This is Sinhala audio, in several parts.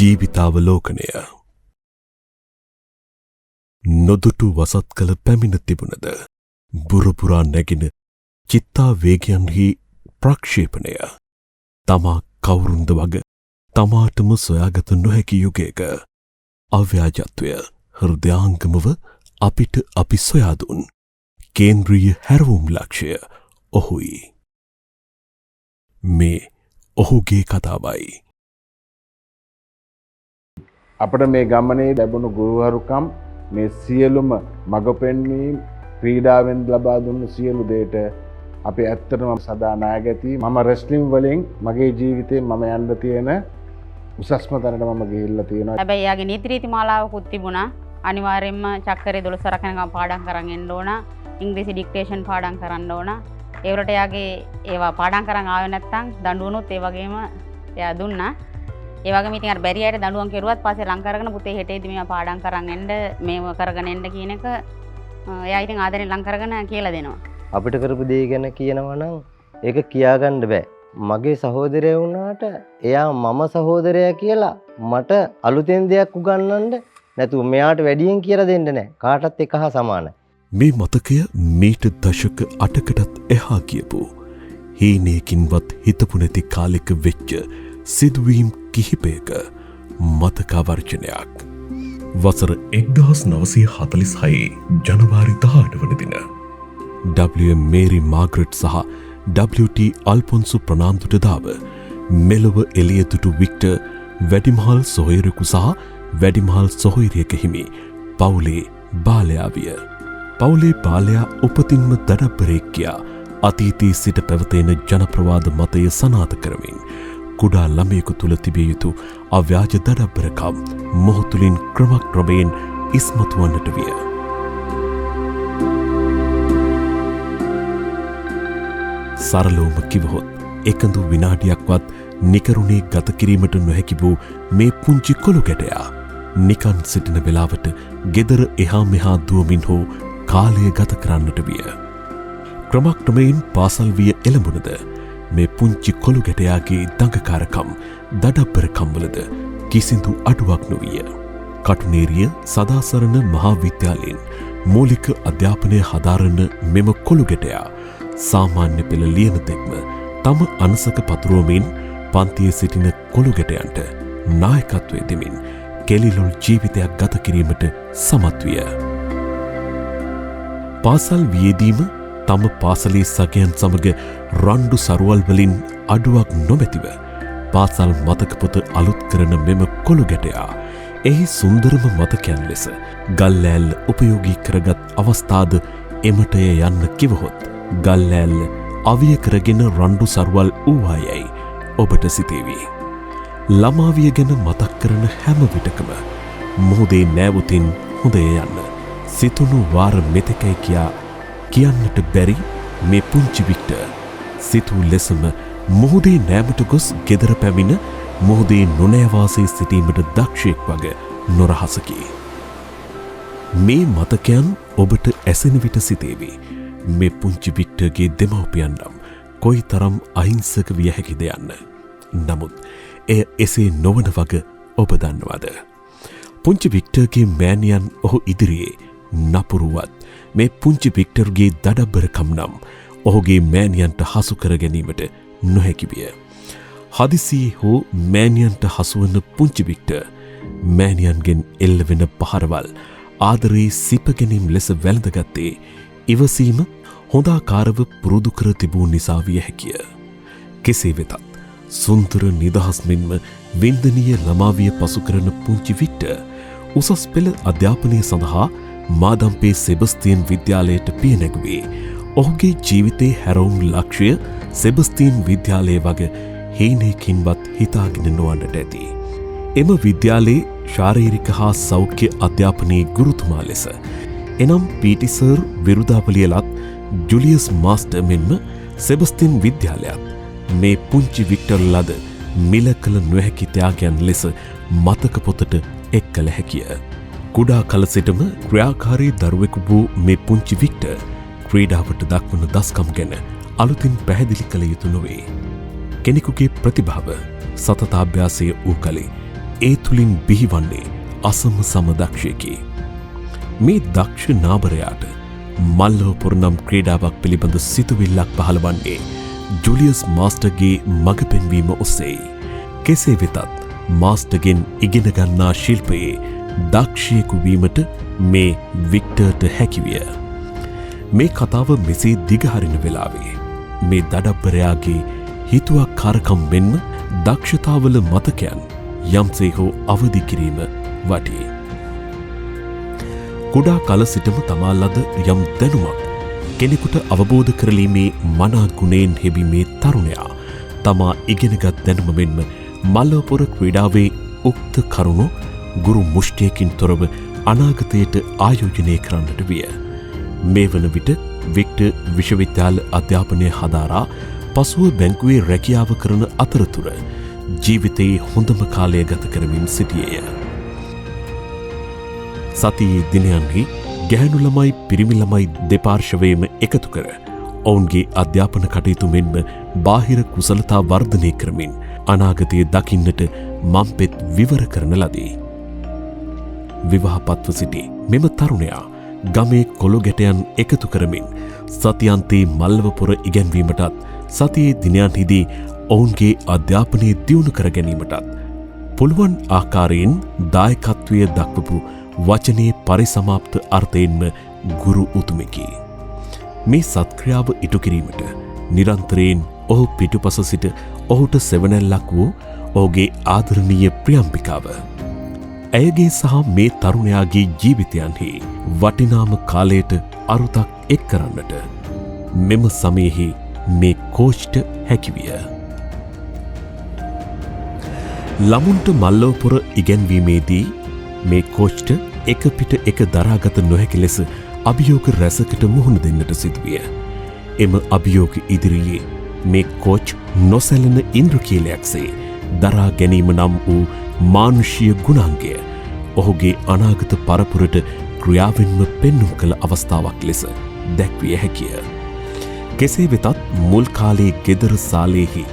ජීවිතාවලෝකනය නොදුටු වසත් කළ පැමිණ තිබුණද බුරපුරා නැගෙන චිත්තා වේගයන්හි ප්‍රක්ෂේපණය තමා කවුරුන්ද වග තමාටම සොයාගත නොහැකි යුගයක අව්‍යාජත්වය හෘදයාංගමව අපිට අපි සොයාදුන් කේන්ද්‍රීය හැරවුම් ලක්ෂය ඔහුයි. මේ ඔහුගේ කතාවයි. අපට මේ ගමනේ ලැබුණු ගුරුවරුකම් මේ සියලුම මඟ පෙන්වීම් ක්‍රීඩාවෙන් ලබා දුන්නු සියලු දේට අපි ඇත්තටම සදා නායකති. මම රෙස්ලින් වලින් මගේ ජීවිතේ මම යන්න තියෙන උසස්ම තැනට මම ගිහිල්ලා තියෙනවා. හැබැයි යාගේ නීති රීති මාලාවකුත් තිබුණා. අනිවාර්යයෙන්ම චක්කරේ 12 රකනකම් පාඩම් කරන් එන්න ඕන. ඉංග්‍රීසි ඩික්ටේෂන් පාඩම් කරන්න ඕන. ඒ වලට යාගේ ඒවා පාඩම් කරන් ආවේ නැත්නම් දඬුවනුත් ඒ වගේම එයා දුන්නා. ඒ වගේම ඉතින් අර බැරි අයට දඬුවම් කෙරුවත් පස්සේ ලං කරගෙන පුතේ හෙටේදී මේවා පාඩම් කරන් එන්න මේව කරගෙන එන්න කියන එක එයා ඉතින් ආදරෙන් ලං කරගෙන කියලා දෙනවා. අපිට කරපු දේ ගැන කියනවා නම් ඒක කියාගන්න බෑ. මගේ සහෝදරයා වුණාට එයා මම සහෝදරයා කියලා මට අලුතෙන් දෙයක් උගන්වන්න නැතුව මෙයාට වැඩියෙන් කියලා දෙන්න නෑ. කාටත් එක හා සමානයි. මේ මතකය මීට දශක 8කටත් එහා කියපු හීනයකින්වත් හිතපු නැති කාලෙක වෙච්ච සිදුවීම් කිහිපයක මතකාවර්ජනයක්. වසර 1946 ජනවාරි 18 වන දින W. මේරි මාග්‍රට් සහ W.T. අල්පොන්සු ප්‍රනාන්දුට දාව මෙලොව එළියතුටු වික්ටර් වැඩිමහල් සොහොයුරෙකු සහ වැඩිමහල් සොහොයුරියක හිමි පවුලේ බාලයා විය. පවුලේ බාලයා උපතින්ම දඩබ්බරෙක් කියා අතීතයේ සිට පැවතෙන ජනප්‍රවාද මතය සනාථ කරමින් කුඩා ළමයෙකු තුළ තිබිය යුතු අව්‍යාජ දඩබ්බරකම් මොහු තුළින් ක්‍රමක්‍රමයෙන් ඉස්මතු වන්නට විය. සරලවම කිවහොත් එකඳු විනාඩියක්වත් නිකරුණේ ගත කිරීමට නොහැකි වූ මේ පුංචි කොළු ගැටයා නිකන් සිටින වෙලාවට ගෙදර එහා මෙහා දුවමින් හෝ කාලය ගත කරන්නට විය. ක්‍රමක්‍රමයෙන් පාසල් විය එළඹුණද මේ පුංචි කොළු ගැටයාගේ දඟකාරකම් දඩබ්බරකම්වලද කිසිදු අඩුවක් නොවිය. කටුනේරිය සදාසරණ මහා විද්‍යාලයෙන් මූලික අධ්‍යාපනය හදාරන මෙම කොළු ගැටයා සාමාන්‍ය පෙළ ලියන තෙක්ම තම අනසක පතුරුවමින් පන්තියේ සිටින කොළු ගැටයන්ට නායකත්වය දෙමින් කෙලිලොල් ජීවිතයක් ගත කිරීමට සමත් විය. පාසල් වියේදීම තම පාසලේ සගයන් සමග රණ්ඩු සරුවල් වලින් අඩුවක් නොමැතිව පාසල් මතක පොත අලුත් කරන මෙම කොළු ගැටයා එහි සුන්දරම මතකයන් ලෙස ගල්ලෑල්ල උපයෝගී කරගත් අවස්ථාද එමටය යන්න කිවහොත් ගල්ලෑල්ල අවිය කරගෙන රණ්ඩු සරුවල් වූවායයි ඔබට සිතේවි. ළමාවිය ගැන මතක් කරන හැම විටකම මුහුදේ නෑවුතින් හොඳය යන්න සිතුණු වාර මෙතකයි කියා කියන්නට බැරි මේ පුංචි වික්ටර් සිතූ ලෙසම මුහුදේ නෑමට ගොස් ගෙදර පැමිණ මුහුදේ නොනෑවාසේ සිටීමට දක්ෂයෙක් වග නොරහසකි. මේ මතකයන් ඔබට ඇසෙන විට සිතේවි. මේ පුංචි වික්ටර්ගේ දෙමව්පියන්නම් කොයි තරම් අහිංසක විය හැකිද යන්න. නමුත් එය එසේ නොවන වග ඔබ දන්නවද. පුංචි වික්ටර්ගේ මෑණියන් ඔහු ඉදිරියේ නපුරුවත් මේ පුංචි වික්ටර්ගේ දඩබ්බරකම් නම් ඔහුගේ මෑණියන්ට හසු කර ගැනීමට නොහැකි විය. හදිසියේ හෝ මෑණියන්ට හසුවන පුංචි වික්ටර් මෑණියන්ගෙන් එල්ලවෙන පහරවල් ආදරේ සිපගැනීම් ලෙස වැළඳගත්තේ ඉවසීම හොඳාකාරව පුරුදු කර තිබූ නිසා විය හැකිය. කෙසේ වෙතත් සුන්දර නිදහස් මෙන්ම වින්දනීය ළමාවිය පසු කරන පුංචි වික්ටර් උසස් පෙළ අධ්‍යාපනය සඳහා මාදම්පේ සෙබස්තියන් විද්‍යාලයට පිය නැගුවේ ඔහුගේ ජීවිතේ හැරවුම් ලක්ෂ්‍ය සෙබස්තියන් විද්‍යාලය වග හීනයකින්වත් හිතාගෙන නොවන්නට ඇති. එම විද්‍යාලයේ ශාරීරික හා සෞඛ්‍ය අධ්‍යාපනයේ ගුරුතුමා ලෙස එනම් පීටි සර් විරුදාපලියලත් ජුලියස් මාස්ටර් මෙන්ම සෙබස්තියන් විද්‍යාලයත් මේ පුංචි වික්ටර් ලද මිල කළ නොහැකි ත්‍යාගයන් ලෙස මතක පොතට එක් කළ හැකිය. කුඩා කල සිටම ක්‍රියාකාරී දරුවෙකු වූ මේ පුංචි වික්ටර් ක්‍රීඩාවට දක්වන දස්කම් ගැන අලුතින් පැහැදිලි කළ යුතු නොවේ. කෙනෙකුගේ ප්‍රතිභාව සතතාභ්‍යාසය වූ කලේ ඒ තුළින් බිහිවන්නේ අසම සමදක්ෂයකි. මේ දක්ෂ නාබරයාට මල්ලවපොර නම් ක්‍රීඩාවක් පිළිබඳ සිතුවිල්ලක් පහළවන්නේ ජුලියස් මාස්ටර්ගේ මඟ පෙන්වීම ඔස්සේයි. කෙසේ වෙතත් මාස්ටර්ගෙන් ඉගෙන ගන්නා ශිල්පයේ දක්ෂයෙකු වීමට මේ වික්ටර්ට හැකිවිය. මේ කතාව මෙසේ දිගහරින වෙලාවේ මේ දඩබ්බරයාගේ හිතුවක්කාරකම් මෙන්ම දක්ෂතාවල මතකයන් යම්සේ හෝ අවදි කිරීම වටී. කුඩා කල සිටම තමා ලද යම් දැනුමක් කෙනෙකුට අවබෝධ කරලීමේ මනා ගුණයෙන් හෙබි මේ තරුණයා තමා ඉගෙනගත් දැනුම මෙන්ම මල්ලවපොර ක්‍රීඩාවේ උක්ත කරුණු ගුරු මුෂ්ටියකින් තොරව අනාගතයට ආයෝජනය කරන්නට විය. මේ වන විට වික්ටර් විශ්වවිද්‍යාල අධ්‍යාපනය හදාරා පසුව බැංකුවේ රැකියාව කරන අතරතුර ජීවිතයේ හොඳම කාලය ගත කරමින් සිටියේය. සතියේ දිනයන්හි ගැහැණු ළමයි පිරිමි ළමයි දෙපාර්ශවයේම එකතු කර ඔවුන්ගේ අධ්‍යාපන කටයුතු මෙන්ම බාහිර කුසලතා වර්ධනය කරමින් අනාගතය දකින්නට මම්පෙත් විවර කරන ලදී. විවාහපත්ව සිටි මෙම තරුණයා ගමේ කොළු ගැටයන් එකතු කරමින් සතියන්තේ මල්ලවපොර ඉගැන්වීමටත් සතියේ දිනයන්හිදී ඔවුන්ගේ අධ්‍යාපනය දියුණු කර ගැනීමටත් පුළුවන් ආකාරයෙන් දායකත්වය දක්වපු වචනයේ පරිසමාප්ත අර්ථයෙන්ම ගුරු උතුමෙකි. මේ සත්ක්‍රියාව ඉටු කිරීමට නිරන්තරයෙන් ඔහු පිටුපස සිට ඔහුට සෙවණැල්ලක් වූ ඔහුගේ ආදරණීය ප්‍රියම්බිකාව. ඇයගේ සහ මේ තරුණයාගේ ජීවිතයන්හි වටිනාම කාලයට අරුතක් එක් කරන්නට මෙම සමයෙහි මේ කෝච්ට හැකිවිය. ළමුන්ට මල්ලවපොර ඉගැන්වීමේදී මේ කෝච්ට එක පිට එක දරාගත නොහැකි ලෙස අභියෝග රැසකට මුහුණ දෙන්නට සිදුවිය. එම අභියෝග ඉදිරියේ මේ කෝච් නොසැලෙන ඉන්ද්‍රකීලයක්සේ දරා ගැනීම නම් වූ මානුෂීය ගුණාංගය ඔහුගේ අනාගත පරපුරට ක්‍රියාවෙන්ම පෙන්නුම් කළ අවස්ථාවක් ලෙස දැක්විය හැකිය. කෙසේ වෙතත් මුල් කාලයේ ගෙදර සාලේහි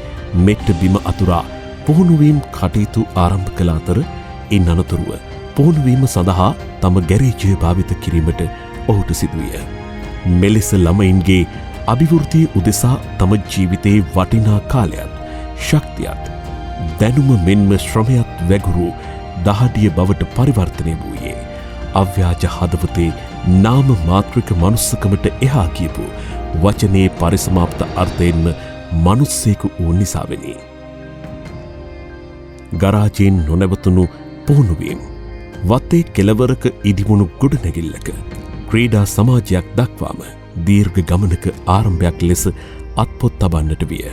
මෙට්ට බිම අතුරා පුහුණුවීම් කටයුතු ආරම්භ කළ අතර ඉන් අනතුරුව පුහුණුවීම සඳහා තම ගැරේජය භාවිත කිරීමට ඔහුට සිදුවිය. මෙලෙස ළමයින්ගේ අභිවෘද්ධිය උදෙසා තම ජීවිතයේ වටිනා කාලයත් ශක්තියත් දැනුම මෙන්ම ශ්‍රමයත් වැගුරු දහඩිය බවට පරිවර්තනය වූයේ අව්‍යාජ හදවතේ නාම මාත්‍රික මනුස්සකමට එහා කියපු වචනයේ පරිසමාප්ත අර්ථයෙන්ම මනුස්සයෙකු වූ නිසාවෙනි. ගරාජයෙන් නොනැවතුණු පුහුණුවීම් වත්තේ කෙළවරක ඉදිවුණු ගොඩනැගිල්ලක ක්‍රීඩා සමාජයක් දක්වාම දීර්ඝ ගමනක ආරම්භයක් ලෙස අත්පොත් තබන්නට විය.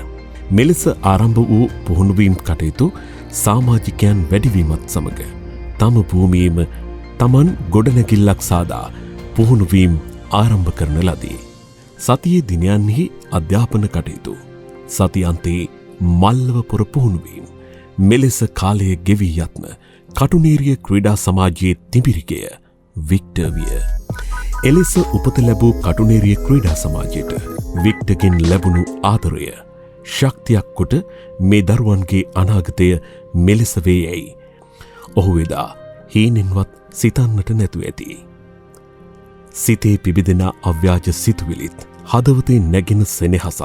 මෙලෙස ආරම්භ වූ පුහුණුවීම් කටයුතු සාමාජිකයන් වැඩිවීමත් සමඟ තම භූමියේම තමන් ගොඩනැගිල්ලක් සාදා පුහුණුවීම් ආරම්භ කරන ලදී. සතියේ දිනයන්හි අධ්‍යාපන කටයුතු සතියන්තයේ මල්ලවපොර පුහුණුවීම් මෙලෙස කාලය ගෙවී යත්ම කටුනීරිය ක්‍රීඩා සමාජයේ තිඹිරිගය වික්ටර් විය. එලෙස උපත ලැබූ කටුනේරිය ක්‍රීඩා සමාජයට වික්ටර්ගෙන් ලැබුණු ආදරය ශක්තියක් කොට මේ දරුවන්ගේ අනාගතය මෙලෙස වේ යැයි ඔහු එදා හීනෙන්වත් සිතන්නට නැතු ඇති. සිතේ පිබිදෙන අව්‍යාජ සිතුවිලිත් හදවතේ නැගෙන සෙනෙහසත්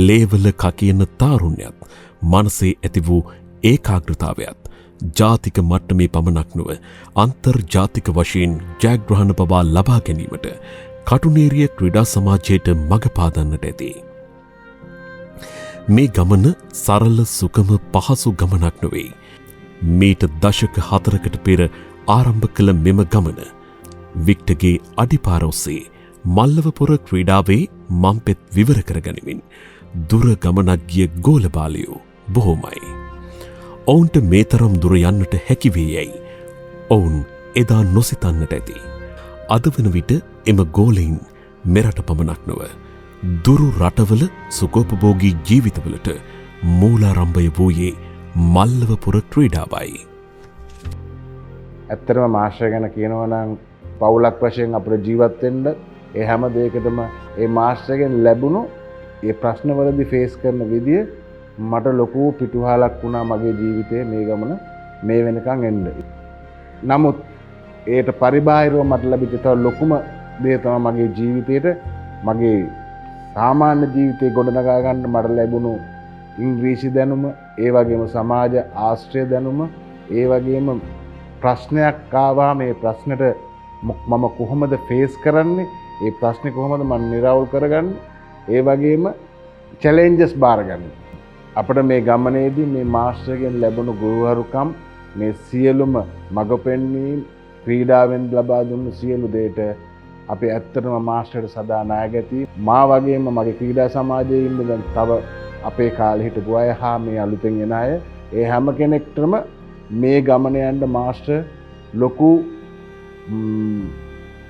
ලේවල කකියන තාරුණ්‍යත් මනසේ ඇති වූ ඒකාග්‍රතාවයත් ජාතික මට්ටමේ පමණක් නොව අන්තර්ජාතික වශයෙන් ජයග්‍රහණ පවා ලබා ගැනීමට කටුනේරිය ක්‍රීඩා සමාජයට මඟ පාදන්නට ඇති. මේ ගමන සරල සුකම පහසු ගමනක් නොවේ. මීට දශක 4කට පෙර ආරම්භ කළ මෙම ගමන වික්ටර්ගේ අඩිපාර ඔස්සේ මල්ලවපොර ක්‍රීඩාවේ මම්පෙත් විවර කරගනිමින් දුර ගමනක් ගිය ගෝලබාලයෝ බොහෝමයි. ඔවුන්ට මේ තරම් දුර යන්නට හැකිවේ යැයි ඔවුන් එදා නොසිතන්නට ඇති. අද වන විට එම ගෝලයින් මෙරට පමණක් නොව දුරු රටවල සුකෝපභෝගී ජීවිතවලට මූලාරම්භය වූයේ මල්ලවපොර ක්‍රීඩාවයි. ඇත්තටම මාස්ටර් ගැන කියනවා නම් පවුලක් වශයෙන් අපිට ජීවත් වෙන්න ඒ හැම දෙයකටම ඒ මාස්ටර්ගෙන් ලැබුණු ඒ ප්‍රශ්නවලදී ෆේස් කරන විදිය මට ලොකු පිටුහලක් වුණා මගේ ජීවිතයේ මේ ගමන මේ වෙනකං එන්න. නමුත් ඒට පරිබාහිරව මට ලැබිච්ච තව ලොකුම දේ තමයි මගේ ජීවිතේට මගේ සාමාන්‍ය ජීවිතේ ගොඩනගා ගන්න මට ලැබුණු ඉංග්‍රීසි දැනුම, ඒ වගේම සමාජ ආශ්‍රය දැනුම, ඒ වගේම ප්‍රශ්නයක් ආවා මේ ප්‍රශ්නෙට මම කොහොමද ෆේස් කරන්නේ, ඒ ප්‍රශ්නේ කොහොමද මම නිරවුල් කරගන්නේ, ඒ වගේම චැලෙන්ජස් බාරගන්න. අපිට මේ ගමනේදී මේ මාස්ටර්ගෙන් ලැබුණු ගුරුවරුකම්, මේ සියලුම මඟ පෙන්වීම්, ක්‍රීඩාවෙන් ලබා දුන්නු සියලු දේට අපි ඇත්තටම මාස්ටර්ට සදා නායකති. මා වගේම මගේ ක්‍රීඩා සමාජයේ ඉන්න දැන් තව අපේ කාලේ හිටපු අය හා මේ අලුතෙන් එන අය, ඒ හැම කෙනෙක්ටම මේ ගමන යන්න මාස්ටර් ලොකු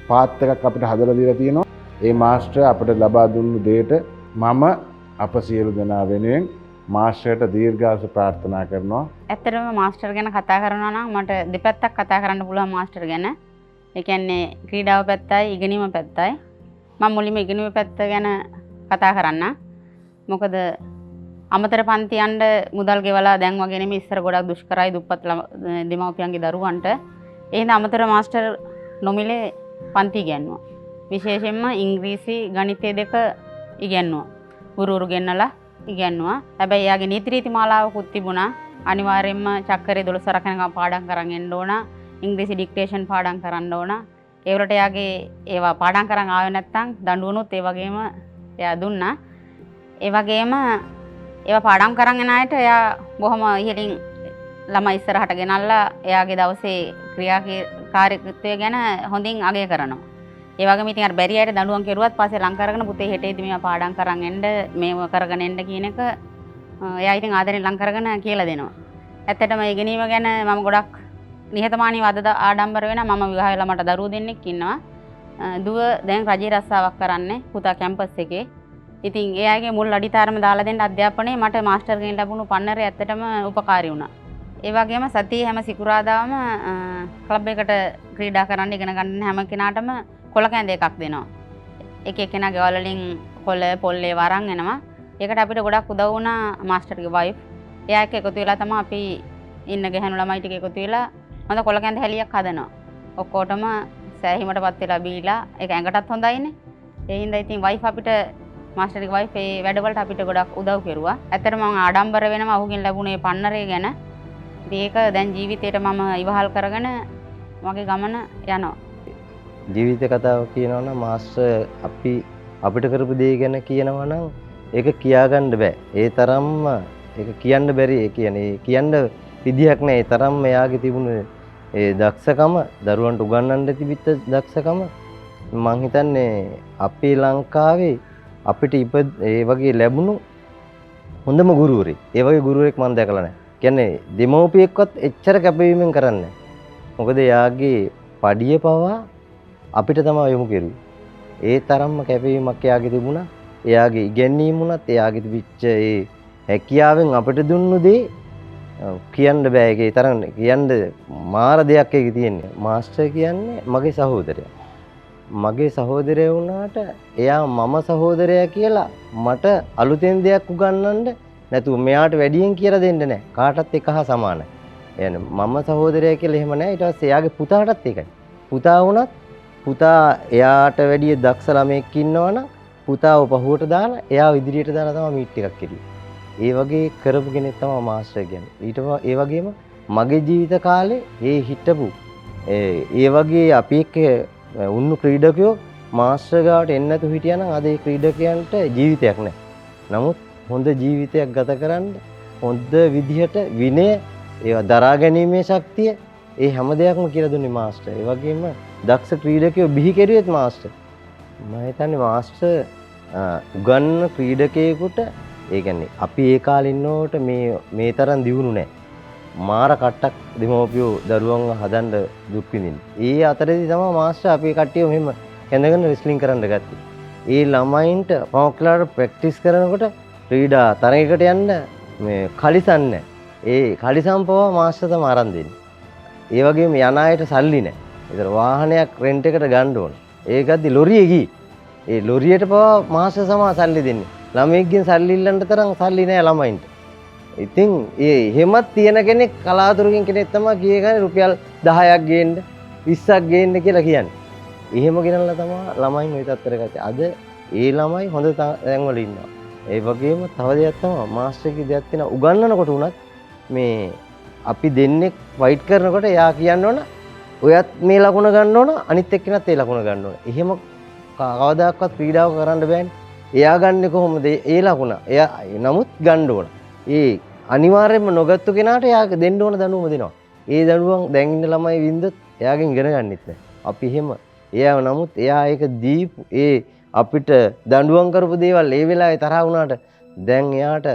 පාත් එකක් අපිට හදලා දීලා තියෙනවා. ඒ මාස්ටර් අපිට ලබා දුන්නු දෙයට මම අප සියලු දෙනා වෙනුවෙන් මාස්ටර්ට දීර්ඝායුෂ ප්‍රාර්ථනා කරනවා. ඇත්තටම මාස්ටර් ගැන කතා කරනවා නම් මට දෙපැත්තක් කතා කරන්න පුළුවන් මාස්ටර් ගැන. ඒ කියන්නේ ක්‍රීඩාව පැත්තයි ඉගෙනීම පැත්තයි. මම මුලින්ම ඉගෙනීම පැත්ත ගැන කතා කරන්න. මොකද අමතර පන්ති යන්න මුදල් ගෙවලා දැන් වගේ නෙමෙයි, ඉස්සර ගොඩක් දුෂ්කරයි දුප්පත් දෙමව්පියන්ගේ දරුවන්ට. ඒ හින්දා අමතර මාස්ටර් නොමිලේ පන්ති ඉගෙනුවා. විශේෂයෙන්ම ඉංග්‍රීසි ගණිතය දෙක ඉගෙනුවා. ගුරුවරු ගෙන්නලා ඉගෙනුවා. හැබැයි එයාගේ නීති රීති මාලාවකුත් තිබුණා. අනිවාර්යයෙන්ම චක්කරේ 12 රකනකම් පාඩම් කරන් එන්න ඕන. ඉංග්‍රීසි ඩික්ටේෂන් පාඩම් කරන්න ඕන. ඒ වලට එයාගේ ඒවා පාඩම් කරන් ආවේ නැත්නම් දඬුවනුත් ඒ වගේම එයා දුන්නා. ඒ වගේම ඒවා පාඩම් කරන් එන අයට එයා බොහොම ඉහළින් ළමයි ඉස්සරහට ගෙනල්ලා එයාගේ දවසේ ක්‍රියාකාරීත්වය ගැන හොඳින් අගය කරනවා. ඒ වගේම ඉතින් අර බැරි අයට දඬුවම් කෙරුවත් පස්සේ ලං කරගෙන පුතේ හෙටේදී මේවා පාඩම් කරන් එන්න මේව කරගෙන එන්න කියන එක එයා ඉතින් ආදරෙන් ලං කරගෙන කියලා දෙනවා. ඇත්තටම ඒ ගැනීම ගැන මම ගොඩක් නිහතමානීව අද ආඩම්බර වෙනවා. මම විවාහ වෙලා මට දරුවෝ දෙන්නෙක් ඉන්නවා. දුව දැන් රජයේ රස්සාවක් කරන්නේ පුතා කැම්පස් එකේ. ඉතින් ඒ අයගේ මුල් අඩිතාරම දාලා දෙන්න අධ්‍යාපනයේ මට මාස්ටර්ගෙන් ලැබුණු පන්නරේ ඇත්තටම උපකාරී වුණා. ඒ වගේම සතියේ හැම සිකුරාදාම ක්ලබ් එකට ක්‍රීඩා කරන්න ඉගෙන ගන්න හැම කෙනාටම කොළ කැඳ එකක් දෙනවා. එක එක්කෙනා ගෙවල් වලින් කොළ පොල්ලේ වරන් එනවා. ඒකට අපිට ගොඩක් උදව් වුණා මාස්ටර්ගේ වයිෆ්. එයා එක්ක එකතු වෙලා තමයි අපි ඉන්න ගැහණු ළමයි ටික එකතු වෙලා හොඳ කොළ කැඳ හැලියක් හදනවා. ඔක්කොටම සෑහීමටපත් වෙලා බීලා ඒක ඇඟටත් හොඳයිනේ. ඒ හින්දා ඉතින් වයිෆ් අපිට මාස්ටර්ගේ වයිෆ් ඒ වැඩවලට අපිට ගොඩක් උදව් කෙරුවා. ඇත්තටම මම ආඩම්බර වෙනවා ඔහුගෙන් ලැබුණේ පන්නරේ ගැන. ඒක දැන් ජීවිතේට මම ඉවහල් කරගෙන මගේ ගමන යනවා. ජීවිත කතාව කියනවා නම් මාස්ටර් අපිට කරපු දේ ගැන කියනවා නම් ඒක කියාගන්න බෑ. ඒ තරම්ම ඒක කියන්න බැරි. ඒ කියන්නේ කියන්න විදියක් නෑ. ඒ තරම්ම එයාගේ තිබුණු ඒ දක්ෂකම, දරුවන්ට උගන්වන්න තිබිච්ච දක්ෂකම මං හිතන්නේ අපේ ලංකාවේ අපිට ඒ වගේ ලැබුණු හොඳම ගුරුවරයෙක්. ඒ වගේ ගුරුවරයෙක් මම දැකලා නැහැ. කියන්නේ දෙමව්පියෙක්වත් එච්චර කැපවීමෙන් කරන්නේ නැහැ. මොකද එයාගේ පඩිය පවා අපිට තමයි යොමු කෙරුවේ. ඒ තරම්ම කැපවීමක් එයාගේ තිබුණා. එයාගේ ඉගැන්වීම උනත් එයාගේ තිබිච්ච ඒ හැකියාවෙන් අපිට දුන්නු දේ කියන්න බෑ. ඒකේ තරම් කියන්න මාර දෙයක් ඒකේ තියෙන්නේ. මාස්ටර් කියන්නේ මගේ සහෝදරයා. මගේ සහෝදරයා වුණාට එයා මම සහෝදරයා කියලා මට අලුතෙන් දෙයක් උගන්වන්න නැතුව මෙයාට වැඩියෙන් කියලා දෙන්න නැහැ. කාටත් එක හා සමානයි. يعني මම සහෝදරයා කියලා එහෙම නැහැ. ඊට පස්සේ එයාගේ පුතාටත් ඒකයි. පුතා වුණත් පුතා එයාට වැඩිය දක්ෂ ළමෙක් ඉන්නවනම් පුතාව පහුවට දාලා එයාව ඉදිරියට දාලා තමයි මීට් එකක් කෙරුවේ. ඒ වගේ කරපු කෙනෙක් තමයි මාස්ටර් කියන්නේ. ඒ වගේම මගේ ජීවිත කාලේ ඒ හිටපු ඒ වගේ අපි එක්ක උන්නු ක්‍රීඩකයෝ මාස්ටර් ගාවට එන්න නැතු හිටියනම් අද ඒ ක්‍රීඩකයන්ට ජීවිතයක් නැහැ. නමුත් හොඳ ජීවිතයක් ගත කරන්න හොඳ විදිහට විනය ඒවා දරා ගැනීමේ ශක්තිය ඒ හැම දෙයක්ම කියලා දුන්නේ මාස්ටර්. ඒ වගේම දක්ෂ ක්‍රීඩකයෝ බිහි කෙරුවෙත් මාස්ටර්. මම හිතන්නේ මාස්ටර් උගන්න ක්‍රීඩකයෙකුට ඒ කියන්නේ අපි ඒ කාලේ ඉන්නකොට මේ තරම් දියුණු නැහැ. මාර කට්ටක් දෙමව්පියෝ දරුවන්ව හදන්න දුක් විඳින්නේ. ඒ අතරේදී තමයි මාස්ටර් අපේ කට්ටිය මෙහෙම කැඳගෙන රෙස්ලින් කරන්න ගත්තේ. ඒ ළමයින්ට පවක්ලාට ප්‍රැක්ටිස් කරනකොට ක්‍රීඩා තරගයකට යන්න මේ කලිසන්නේ. ඒ කලිසම් පවා මාස්ටර් තමයි අරන් දෙන්නේ. ඒ වගේම යන අයට සල්ලි නැහැ. ඒතර වාහනයක් රෙන්ට් එකට ගන්න ඕන. ඒකද්දි ලොරියේ ගියේ. ඒ ලොරියට පවා මාස්ටර් සමා සල්ලි දෙන්නේ. ළමයෙක්ගෙන් සල්ලි ඉල්ලන්න තරම් සල්ලි නැහැ ළමයින්ට. ඉතින් ඒ එහෙමත් තියෙන කෙනෙක් කලාතුරකින් කෙනෙක් තමයි කීයකනේ රුපියල් 10ක් ගේන්න 20ක් ගේන්න කියලා කියන්නේ. එහෙම ගෙනල්ලා තමයි ළමයින් ওই තත්ත්වයට ගත්තේ. අද ඒ ළමයි හොඳ තැන්වල ඉන්නවා. ඒ වගේම තව දෙයක් තමයි මාස්ටර්ගේ දෙයක් තියෙනවා උගන්වනකොට උනත් මේ අපි දෙන්නේ ෆයිට් කරනකොට එයා කියන්න ඕන ඔයත් මේ ලකුණ ගන්න ඕන අනිත් එක්කෙනත් ඒ ලකුණ ගන්න ඕන. එහෙම කවදාකවත් ක්‍රීඩාව කරන්න බෑනේ. එයා ගන්නෙ කොහොමද ඒ ලකුණ? එයා නමුත් ගන්න ඕන. ඒ අනිවාර්යයෙන්ම නොගත්තු කෙනාට එයා දෙන්න ඕන දඬුවම දෙනවා. ඒ දඬුවම් දැන් ඉන්න ළමයි වින්දොත් එයාගෙන් ඉගෙන ගන්නෙත් නෑ. අපි එහෙම එයා නමුත් එයා ඒක දීපු ඒ අපිට දඬුවම් කරපු දේවල් ඒ වෙලාවේ තරහ වුණාට දැන් එයාට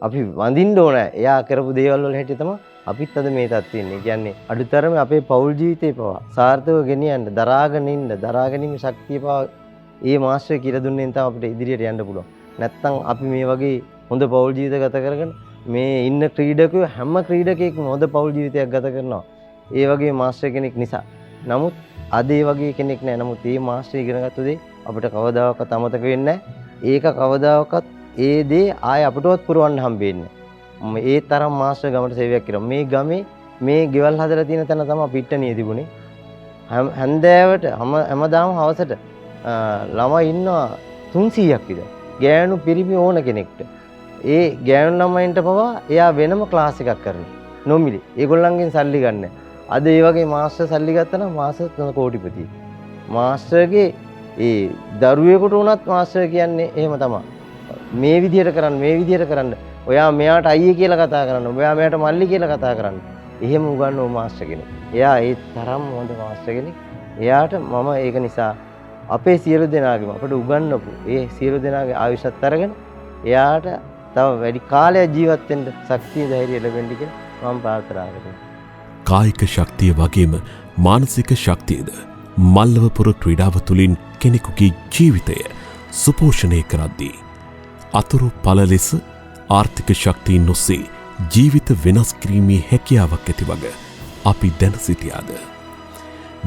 අපි වඳින්න ඕන. එයා කරපු දේවල් වල හැටි තමයි අපිත් අද මේ තත්ත්වෙ ඉන්නේ. කියන්නේ අඩුතරමේ අපේ පෞල් ජීවිතේ පවා සාර්ථකව ගෙනියන්න දරාගෙන ඉන්න දරාගැනීමේ ශක්තිය පවා ඒ මාස්ටර් කියලා දුන්නෙන් තමයි අපිට ඉදිරියට යන්න පුළුවන්. නැත්තම් අපි මේ වගේ හොඳ පෞල් ජීවිත ගත කරගෙන මේ ඉන්න ක්‍රීඩකයෝ හැම ක්‍රීඩකයෙක්ම හොඳ පෞල් ජීවිතයක් ගත කරනවා. ඒ වගේ මාස්ටර් කෙනෙක් නිසා. නමුත් අද ඒ වගේ කෙනෙක් නැහැ. නමුත් මේ මාස්ටර් ඉගෙනගත්තු දේ අපිට කවදාකවත් අමතක වෙන්නේ නැහැ. ඒක කවදාකවත් ඒ දේ ආය අපිටවත් පුරවන්න හම්බෙන්නේ නැහැ. ඒ තරම් මාස්ටර් ගමට සේවයක් කරා. මේ ගමේ මේ ගෙවල් හදලා තියෙන තැන තමයි පිට්ටනිය තිබුණේ. හැන්දෑවට හැමදාම හවසට ළමයි ඉන්නවා 300ක් විතර. ගෑනු පිරිමි ඕන කෙනෙක්ට. ඒ ගෑනු ළමයින්ට පවා එයා වෙනම ක්ලාස් එකක් කරනවා. නොමිලේ. ඒගොල්ලන්ගෙන් සල්ලි ගන්න. අද ඒ වගේ මාස්ටර් සල්ලි ගත්තා නම් මාස 3 කෝටිපතියි. මාස්ටර්ගේ ඒ දරුවෙකුට උනත් මාස්ටර් කියන්නේ එහෙම තමයි. මේ විදිහට කරන්න. ඔයා මෙයාට අයියේ කියලා කතා කරන්න. ඔයා මෙයාට මල්ලි කියලා කතා කරන්න. එහෙම උගන්වන මාස්ටර් කෙනෙක්. එයා ඒ තරම් හොඳ මාස්ටර් කෙනෙක්. එයාට මම ඒක නිසා අපේ සියලු දෙනාගේම අපිට උගන්වපු ඒ සියලු දෙනාගේ ආයුෂත් අරගෙන එයාට තව වැඩි කාලයක් ජීවත් වෙන්න ශක්තිය ධෛර්යය ලැබෙන්න කියලා මම ප්‍රාර්ථනා කරනවා. කායික ශක්තිය වගේම මානසික ශක්තියද මල්ලවපුර ක්‍රීඩාව තුළින් කෙනෙකුගේ ජීවිතය සුපෝෂණය කරද්දී අතුරු පල ලෙස ආර්ථික ශක්තියින් ඔස්සේ ජීවිත වෙනස් කිරීමේ හැකියාවක් ඇති වග අපි දැන සිටියාද.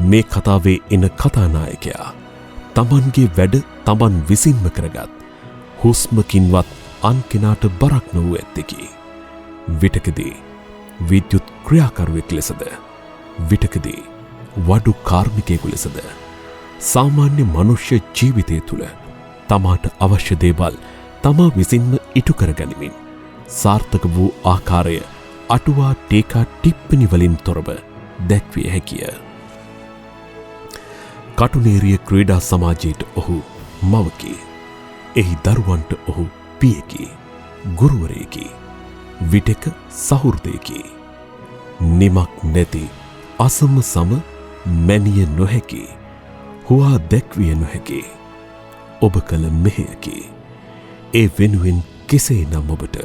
මේ කතාවේ එන කතානායකයා තමන්ගේ වැඩ තමන් විසින්ම කරගත් හුස්මකින්වත් අන් කෙනාට බරක් නොවූ ඇත්තකි. විටකදී විද්‍යුත් ක්‍රියාකරුවෙක් ලෙසද විටකදී වඩු කාර්මිකයෙකු ලෙසද සාමාන්‍ය මනුෂ්‍ය ජීවිතය තුළ තමාට අවශ්‍ය දේවල් තමා විසින්ම ඉටු කරගනිමින් සාර්ථක වූ ආකාරය අටුවා ටේකා ටිප්පනි වලින් තොරව දැක්විය හැකිය. කටුනේරිය ක්‍රීඩා සමාජයට ඔහු මවකි. එහි දරුවන්ට ඔහු පියකි, ගුරුවරයෙකි, විටක සහෘදයකි. නිමක් නැති අසම සම මැනිය නොහැකි, හුවා දැක්විය නොහැකි ඔබ කළ මෙහෙයකි. ඒ වෙනුවෙන් කෙසේ නම් ඔබට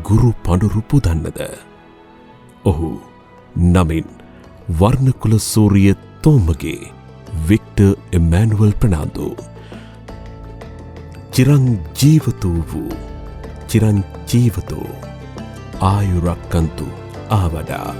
ගුරු පඬුරු පුදන්නද? ඔහු නමින් වර්ණකුල සූරිය තෝමගේ වික්ටර් එමැනුවල් ප්‍රනාන්දු. චිරංජීවතෝ වූ චිරංජීවතෝ ආයුරක්කන්තු ආවඩා.